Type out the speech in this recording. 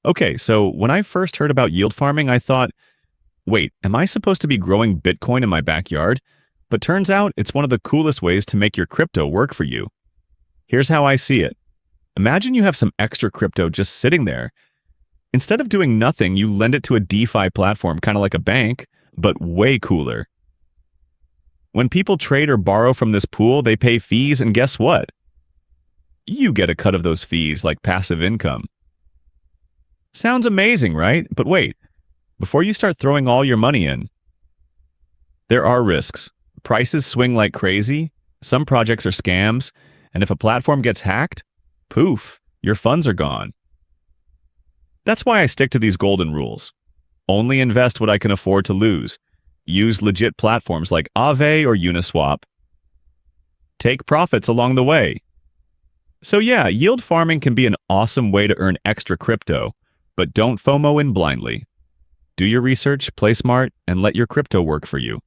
Okay, so when I first heard about yield farming, I thought, wait, am I supposed to be growing Bitcoin in my backyard? But turns out it's one of the coolest ways to make your crypto work for you. Here's how I see it. Imagine you have some extra crypto just sitting there. Instead of doing nothing, you lend it to a DeFi platform, kind of like a bank, but way cooler. When people trade or borrow from this pool, they pay fees, and guess what? You get a cut of those fees like passive income. Sounds amazing, right? But wait, before you start throwing all your money in, there are risks. Prices swing like crazy, some projects are scams, and if a platform gets hacked, poof, your funds are gone. That's why I stick to these golden rules. Only invest what I can afford to lose. Use legit platforms like Aave or Uniswap. Take profits along the way. So yeah, yield farming can be an awesome way to earn extra crypto, but don't FOMO in blindly. Do your research, play smart, and let your crypto work for you.